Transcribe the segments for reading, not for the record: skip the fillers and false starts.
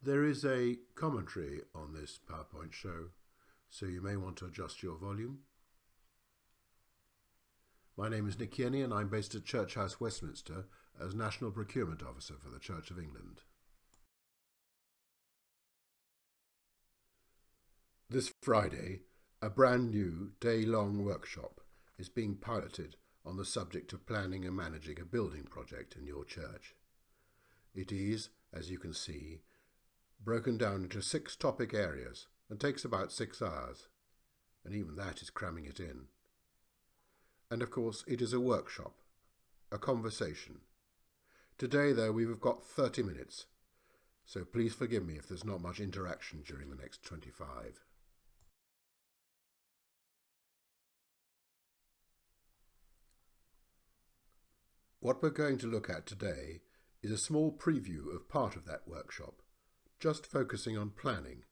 There is a commentary on this PowerPoint show, so you may want to adjust your volume. My name is Nick Yenny and I'm based at Church House, Westminster as National Procurement Officer for the Church of England. This Friday, a brand new day-long workshop is being piloted on the subject of planning and managing a building project in your church. It is, as you can see, broken down into 6 topic areas and takes about 6 hours, and even that is cramming it in. And of course it is a workshop, a conversation. Today though we've got 30 minutes, so please forgive me if there's not much interaction during the next 25. What we're going to look at today is a small preview of part of that workshop, just focusing on planning,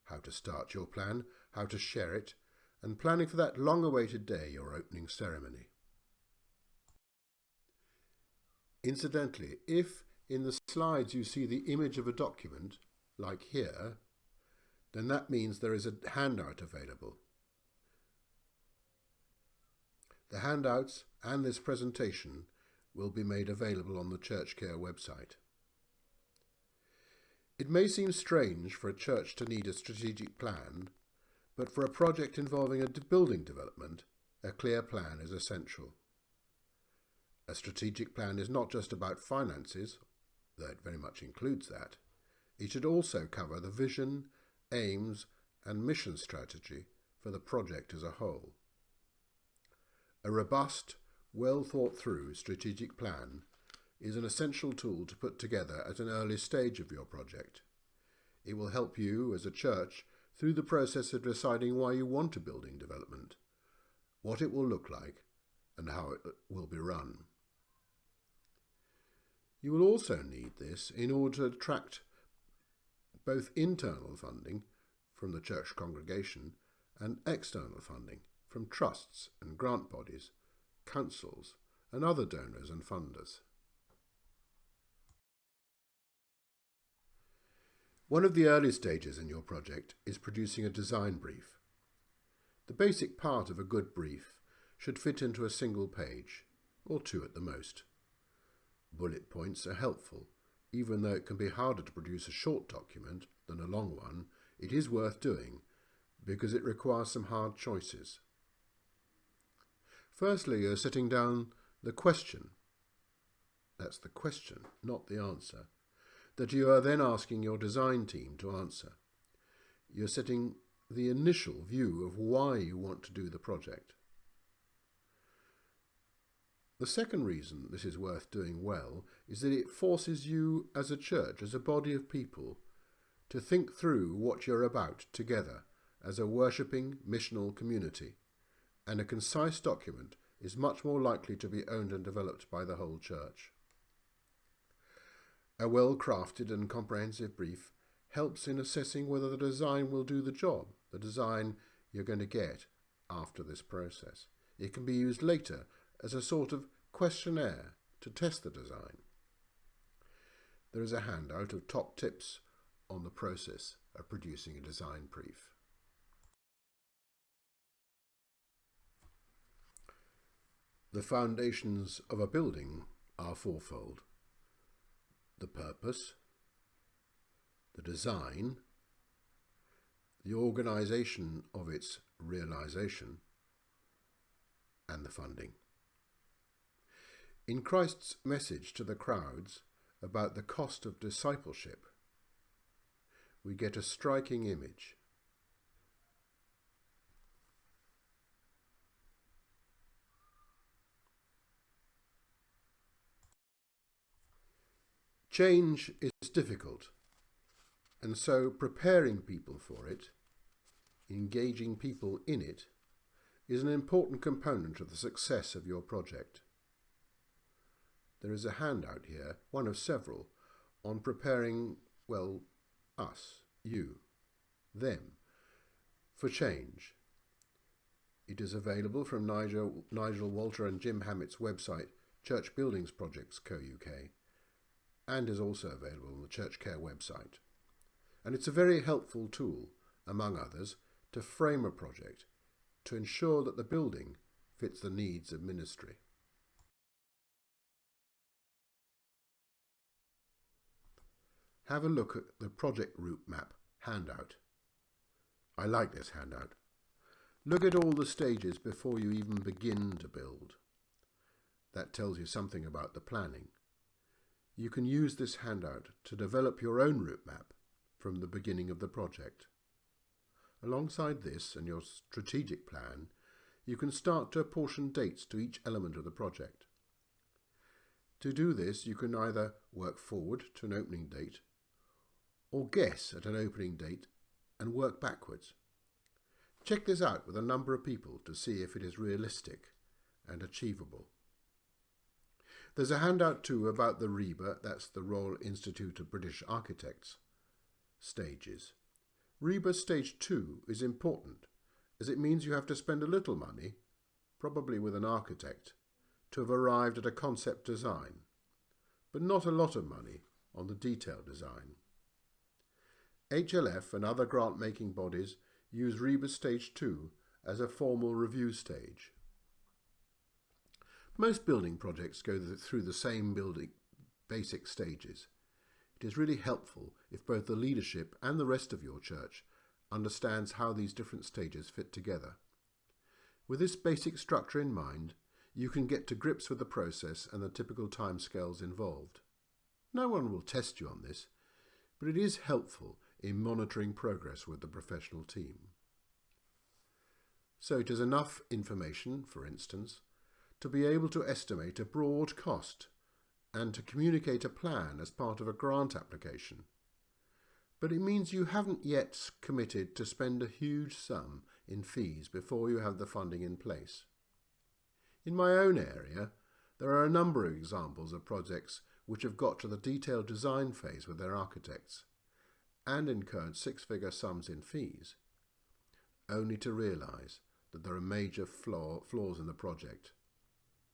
how to start your plan, how to share it, and planning for that long-awaited day, your opening ceremony. Incidentally, if in the slides you see the image of a document, like here, then that means there is a handout available. The handouts and this presentation will be made available on the Church Care website. It may seem strange for a church to need a strategic plan, but for a project involving a building development, a clear plan is essential. A strategic plan is not just about finances, though it very much includes that. It should also cover the vision, aims, and mission strategy for the project as a whole. A robust, well thought through strategic plan is an essential tool to put together at an early stage of your project. It will help you as a church through the process of deciding why you want a building development, what it will look like, and how it will be run. You will also need this in order to attract both internal funding from the church congregation and external funding from trusts and grant bodies, councils, and other donors and funders. One of the early stages in your project is producing a design brief. The basic part of a good brief should fit into a single page, or 2 at the most. Bullet points are helpful. Even though it can be harder to produce a short document than a long one, it is worth doing because it requires some hard choices. Firstly, you're setting down the question. That's the question, not the answer, that you are then asking your design team to answer. You're setting the initial view of why you want to do the project. The second reason this is worth doing well is that it forces you as a church, as a body of people, to think through what you're about together as a worshipping missional community, and a concise document is much more likely to be owned and developed by the whole church. A well-crafted and comprehensive brief helps in assessing whether the design will do the job, the design you're going to get after this process. It can be used later as a sort of questionnaire to test the design. There is a handout of top tips on the process of producing a design brief. The foundations of a building are fourfold: the purpose, the design, the organisation of its realisation, and the funding. In Christ's message to the crowds about the cost of discipleship, we get a striking image. Change is difficult, and so preparing people for it, engaging people in it, is an important component of the success of your project. There is a handout here, one of several, on preparing, well, us, you, them, for change. It is available from Nigel Walter and Jim Hammett's website, Church Buildings Projects Co UK, and is also available on the Church Care website. and it's a very helpful tool, among others, to frame a project to ensure that the building fits the needs of ministry. Have a look at the project route map handout. I like this handout. Look at all the stages before you even begin to build. That tells you something about the planning. You can use this handout to develop your own route map from the beginning of the project. Alongside this and your strategic plan, you can start to apportion dates to each element of the project. To do this, you can either work forward to an opening date or guess at an opening date and work backwards. Check this out with a number of people to see if it is realistic and achievable. There's a handout too about the RIBA, that's the Royal Institute of British Architects, stages. RIBA Stage 2 is important as it means you have to spend a little money, probably with an architect, to have arrived at a concept design, but not a lot of money on the detailed design. HLF and other grant-making bodies use RIBA Stage 2 as a formal review stage. Most building projects go through the same basic stages. It is really helpful if both the leadership and the rest of your church understands how these different stages fit together. With this basic structure in mind, you can get to grips with the process and the typical timescales involved. No one will test you on this, but it is helpful in monitoring progress with the professional team. So it is enough information, for instance, to be able to estimate a broad cost and to communicate a plan as part of a grant application. But it means you haven't yet committed to spend a huge sum in fees before you have the funding in place. In my own area, there are a number of examples of projects which have got to the detailed design phase with their architects and incurred six-figure sums in fees, only to realise that there are major flaws in the project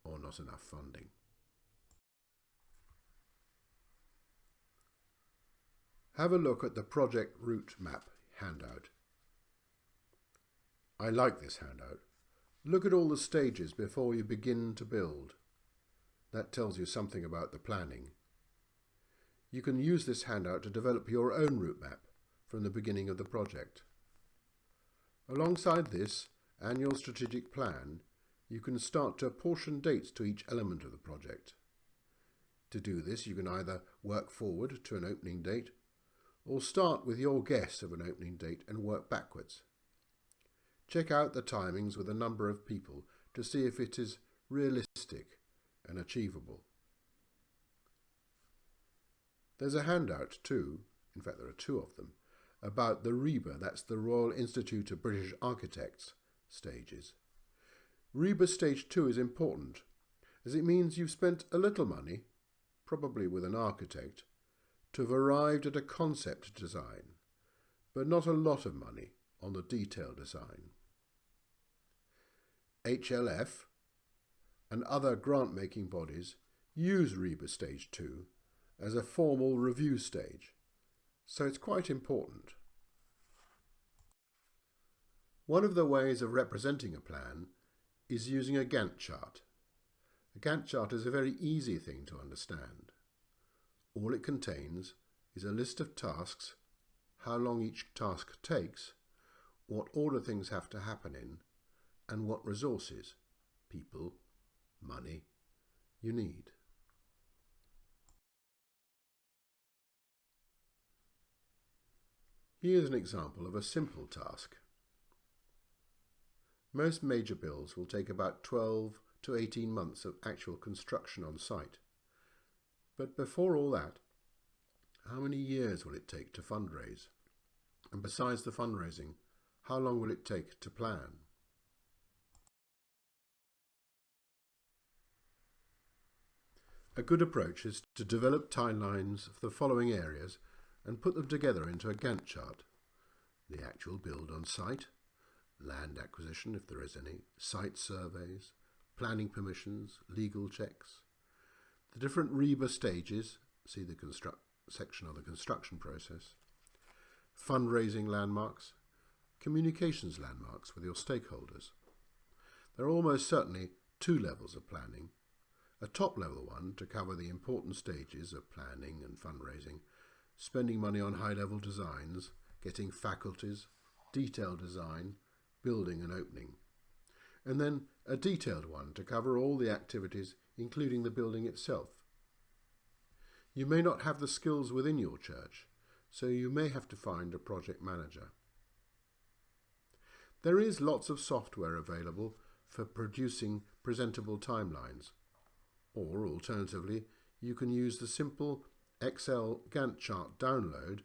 or not enough funding. Have a look at the project route map handout. I like this handout. Look at all the stages before you begin to build. That tells you something about the planning. You can use this handout to develop your own route map from the beginning of the project. Alongside this and your strategic plan, you can start to apportion dates to each element of the project. To do this, you can either work forward to an opening date or start with your guess of an opening date and work backwards. Check out the timings with a number of people to see if it is realistic and achievable. There's a handout too, in fact there are two of them, about the RIBA, that's the Royal Institute of British Architects, stages. RIBA Stage 2 is important, as it means you've spent a little money, probably with an architect, to have arrived at a concept design, but not a lot of money on the detail design. HLF and other grant-making bodies use RIBA Stage 2 as a formal review stage, so it's quite important. One of the ways of representing a plan is using a Gantt chart. A Gantt chart is a very easy thing to understand. All it contains is a list of tasks, how long each task takes, what order things have to happen in, and what resources, people, money, you need. Here's an example of a simple task. Most major builds will take about 12 to 18 months of actual construction on site. But before all that, how many years will it take to fundraise? And besides the fundraising, how long will it take to plan? A good approach is to develop timelines for the following areas and put them together into a Gantt chart. The actual build on site, land acquisition if there is any, site surveys, planning permissions, legal checks, the different RIBA stages, see the section on the construction process, fundraising landmarks, communications landmarks with your stakeholders. There are almost certainly two levels of planning. A top-level one to cover the important stages of planning and fundraising, spending money on high-level designs, getting faculties, detailed design, building and opening. And then a detailed one to cover all the activities, including the building itself. You may not have the skills within your church, so you may have to find a project manager. There is lots of software available for producing presentable timelines, or alternatively, you can use the simple Excel Gantt chart download,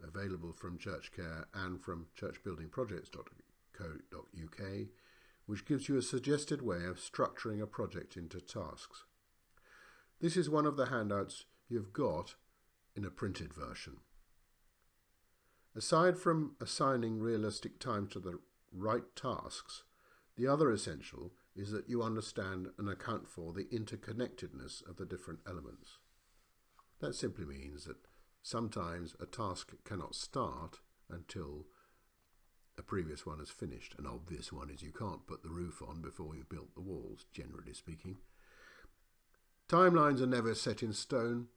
available from ChurchCare and from churchbuildingprojects.co.uk, which gives you a suggested way of structuring a project into tasks. This is one of the handouts you've got in a printed version. Aside from assigning realistic time to the right tasks, the other essential is that you understand and account for the interconnectedness of the different elements. That simply means that sometimes a task cannot start until a previous one is finished. An obvious one is you can't put the roof on before you've built the walls, generally speaking. Timelines are never set in stone.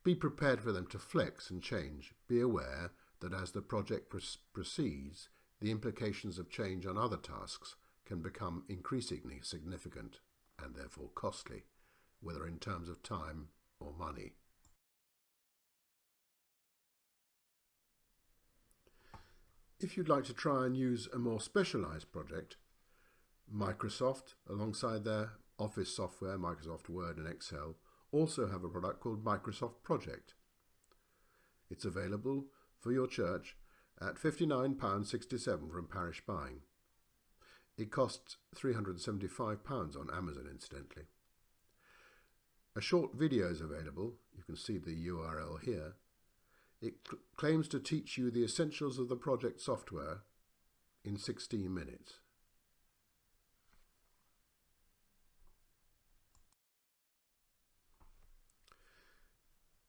Be prepared for them to flex and change. Be aware that as the project proceeds, the implications of change on other tasks can become increasingly significant and therefore costly, whether in terms of time or money. If you'd like to try and use a more specialised project, Microsoft, alongside their Office software, Microsoft Word and Excel, also have a product called Microsoft Project. It's available for your church at £59.67 from Parish Buying. It costs £375 on Amazon, incidentally. A short video is available. You can see the URL here. It claims to teach you the essentials of the project software in 16 minutes.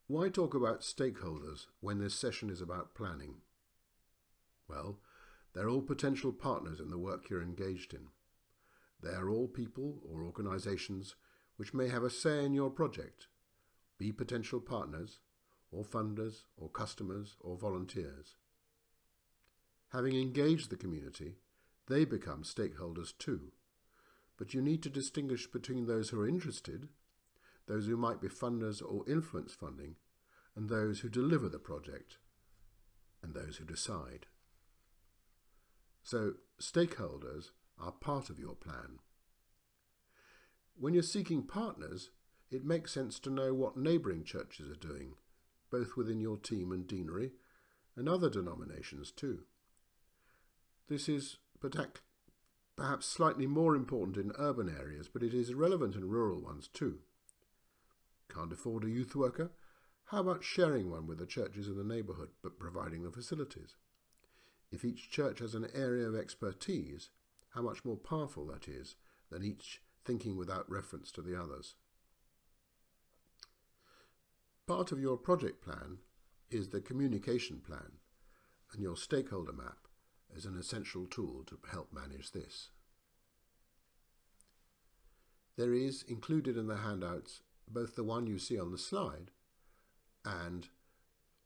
Why talk about stakeholders when this session is about planning? Well, they're all potential partners in the work you're engaged in. They are all people or organisations which may have a say in your project, be potential partners, or funders, or customers, or volunteers. Having engaged the community, they become stakeholders too, but you need to distinguish between those who are interested, those who might be funders or influence funding, and those who deliver the project, and those who decide. So, stakeholders are part of your plan. When you're seeking partners, it makes sense to know what neighbouring churches are doing, both within your team and deanery, and other denominations too. This is perhaps slightly more important in urban areas, but it is relevant in rural ones too. Can't afford a youth worker? How about sharing one with the churches in the neighbourhood, but providing the facilities? If each church has an area of expertise, how much more powerful that is than each thinking without reference to the others. Part of your project plan is the communication plan, and your stakeholder map is an essential tool to help manage this. There is included in the handouts both the one you see on the slide and,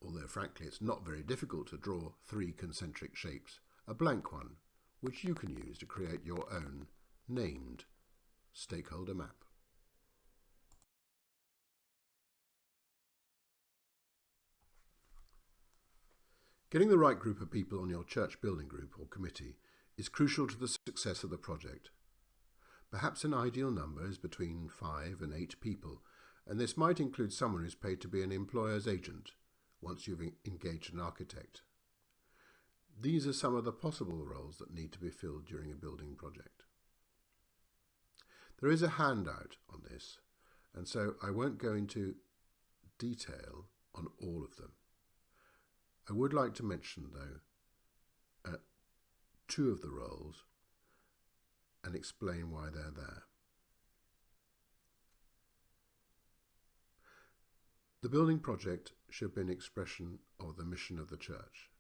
although frankly it's not very difficult to draw 3 concentric shapes, a blank one which you can use to create your own named stakeholder map. Getting the right group of people on your church building group or committee is crucial to the success of the project. Perhaps an ideal number is between 5 and 8 people, and this might include someone who's paid to be an employer's agent once you've engaged an architect. These are some of the possible roles that need to be filled during a building project. There is a handout on this, and so I won't go into detail on all of them. I would like to mention, though, 2 of the roles and explain why they're there. The building project should be an expression of the mission of the church.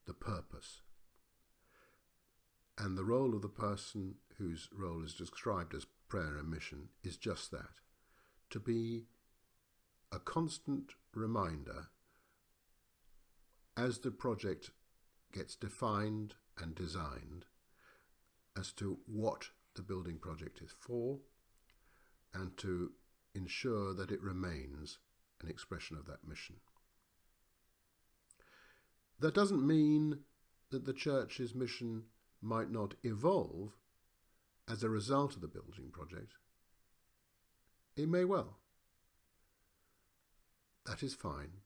the purpose. And the role of the person whose role is described as prayer and mission is just that, to be a constant reminder as the project gets defined and designed as to what the building project is for, and to ensure that it remains an expression of that mission. That doesn't mean that the church's mission might not evolve as a result of the building project. It may well. That is fine.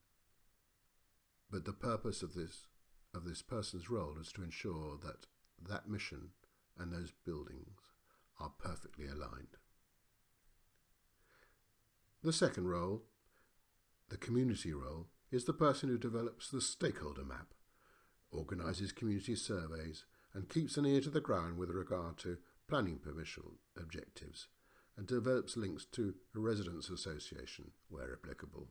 But the purpose of this person's role is to ensure that that mission and those buildings are perfectly aligned. The second role, the community role, is the person who develops the stakeholder map, organises community surveys, and keeps an ear to the ground with regard to planning permission objectives, and develops links to a residents' association where applicable.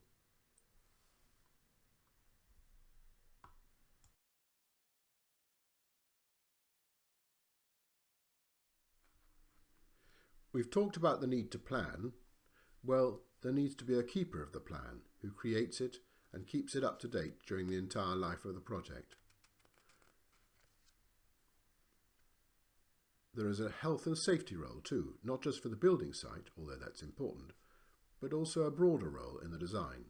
We've talked about the need to plan. Well, there needs to be a keeper of the plan who creates it and keeps it up to date during the entire life of the project. There is a health and safety role too, not just for the building site, although that's important, but also a broader role in the design.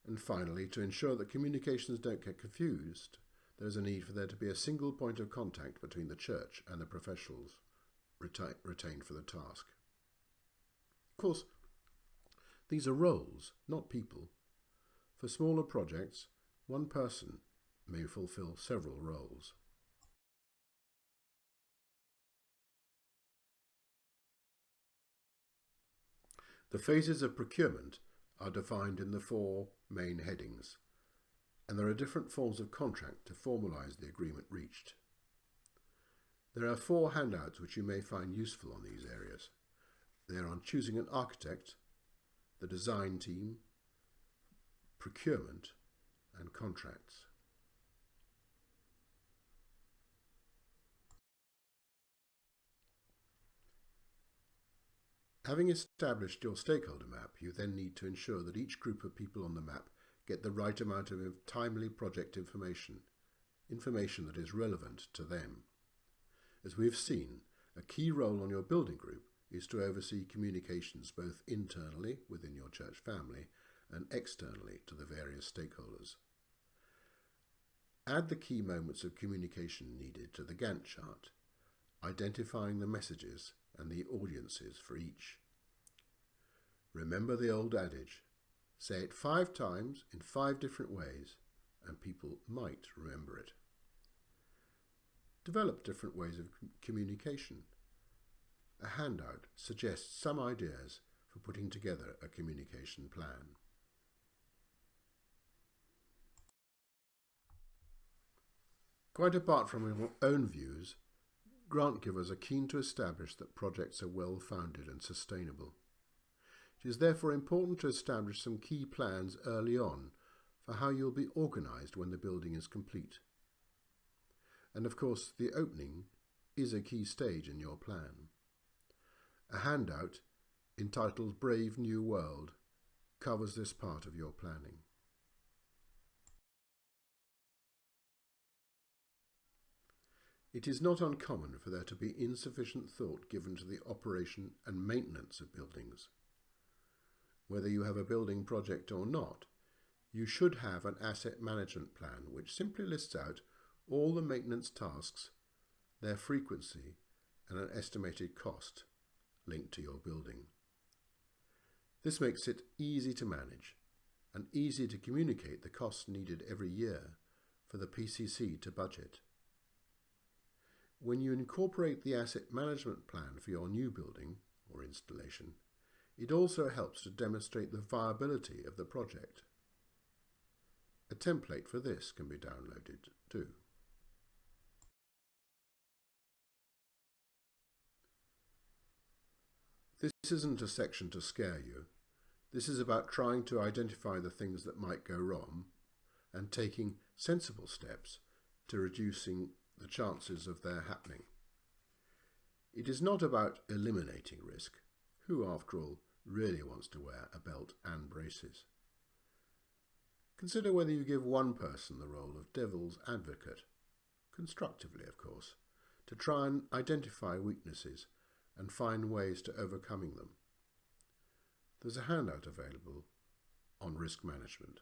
And finally, to ensure that communications don't get confused, there is a need for there to be a single point of contact between the church and the professionals retained for the task. Of course, these are roles, not people. For smaller projects, one person may fulfill several roles. The phases of procurement are defined in the 4 main headings, and there are different forms of contract to formalise the agreement reached. There are 4 handouts which you may find useful on these areas. They are on choosing an architect, the design team, procurement, and contracts. Having established your stakeholder map, you then need to ensure that each group of people on the map get the right amount of timely project information that is relevant to them. As we've seen, a key role on your building group is to oversee communications both internally within your church family and externally to the various stakeholders. Add the key moments of communication needed to the Gantt chart, identifying the messages and the audiences for each. Remember the old adage, say it 5 times in 5 different ways and people might remember it. Develop different ways of communication. A handout suggests some ideas for putting together a communication plan. Quite apart from your own views, grant givers are keen to establish that projects are well-founded and sustainable. It is therefore important to establish some key plans early on for how you'll be organised when the building is complete. And of course, the opening is a key stage in your plan. A handout entitled Brave New World covers this part of your planning. It is not uncommon for there to be insufficient thought given to the operation and maintenance of buildings. Whether you have a building project or not, you should have an asset management plan which simply lists out all the maintenance tasks, their frequency, and an estimated cost linked to your building. This makes it easy to manage and easy to communicate the costs needed every year for the PCC to budget. When you incorporate the asset management plan for your new building or installation, it also helps to demonstrate the viability of the project. A template for this can be downloaded too. This isn't a section to scare you. This is about trying to identify the things that might go wrong and taking sensible steps to reducing the chances of their happening. It is not about eliminating risk. Who, after all, really wants to wear a belt and braces? Consider whether you give one person the role of devil's advocate, constructively of course, to try and identify weaknesses and find ways to overcoming them. There's a handout available on risk management.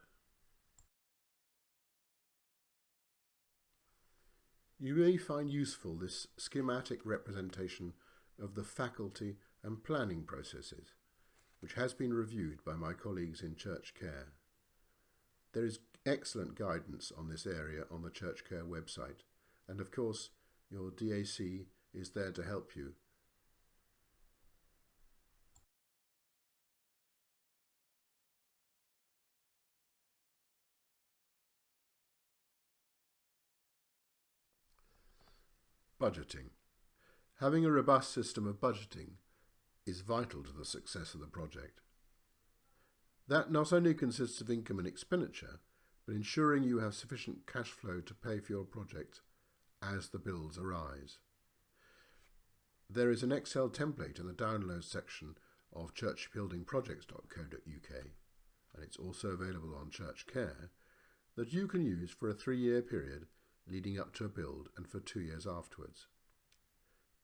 You may find useful this schematic representation of the faculty and planning processes, which has been reviewed by my colleagues in Church Care. There is excellent guidance on this area on the Church Care website, and of course your DAC is there to help you. Budgeting. Having a robust system of budgeting is vital to the success of the project. That not only consists of income and expenditure, but ensuring you have sufficient cash flow to pay for your project as the bills arise. There is an Excel template in the download section of churchbuildingprojects.co.uk, and it's also available on Church Care, that you can use for a 3-year period leading up to a build and for 2 years afterwards.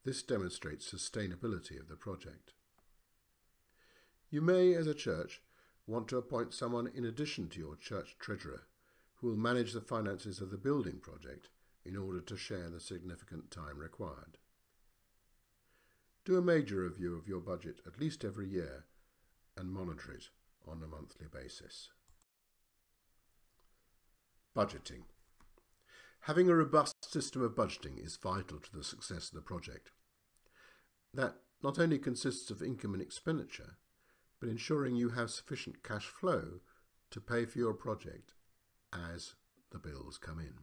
This demonstrates sustainability of the project. You may, as a church, want to appoint someone in addition to your church treasurer who will manage the finances of the building project in order to share the significant time required. Do a major review of your budget at least every year and monitor it on a monthly basis. Budgeting. Having a robust system of budgeting is vital to the success of the project. That not only consists of income and expenditure, but ensuring you have sufficient cash flow to pay for your project as the bills come in.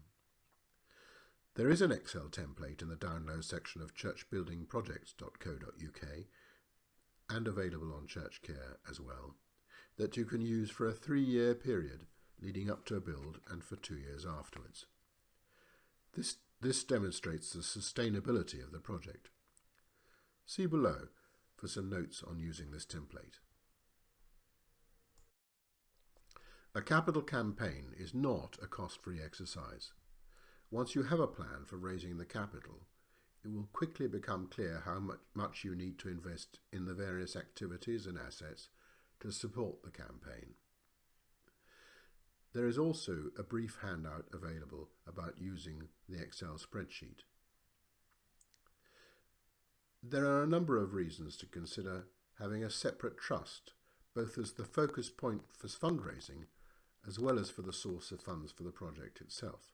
There is an Excel template in the download section of churchbuildingprojects.co.uk and available on Church Care as well, that you can use for a 3-year period leading up to a build and for 2 years afterwards. This demonstrates the sustainability of the project. See below for some notes on using this template. A capital campaign is not a cost-free exercise. Once you have a plan for raising the capital, it will quickly become clear how much you need to invest in the various activities and assets to support the campaign. There is also a brief handout available about using the Excel spreadsheet. There are a number of reasons to consider having a separate trust, both as the focus point for fundraising as well as for the source of funds for the project itself.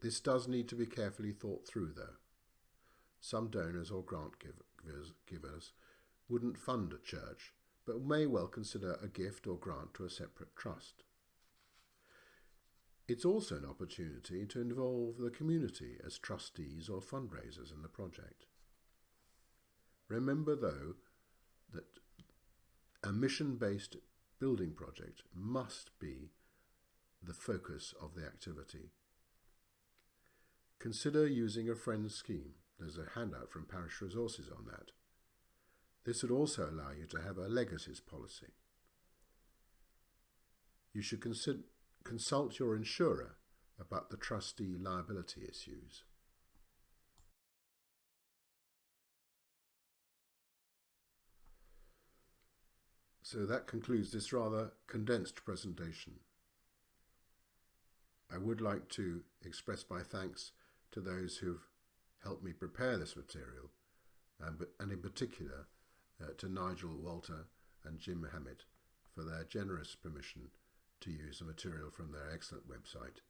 This does need to be carefully thought through though. Some donors or grant givers wouldn't fund a church, but may well consider a gift or grant to a separate trust. It's also an opportunity to involve the community as trustees or fundraisers in the project. Remember though that a mission-based building project must be the focus of the activity. Consider using a friends scheme. There's a handout from Parish Resources on that. This would also allow you to have a legacies policy. You should consult your insurer about the trustee liability issues. So that concludes this rather condensed presentation. I would like to express my thanks to those who've helped me prepare this material, and in particular to Nigel Walter and Jim Hammett for their generous permission to use the material from their excellent website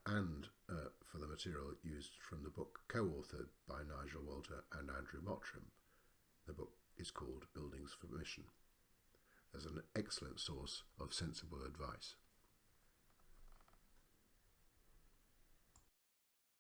and for the material used from the book co-authored by Nigel Walter and Andrew Mottram. The book is called Buildings for Mission, as an excellent source of sensible advice.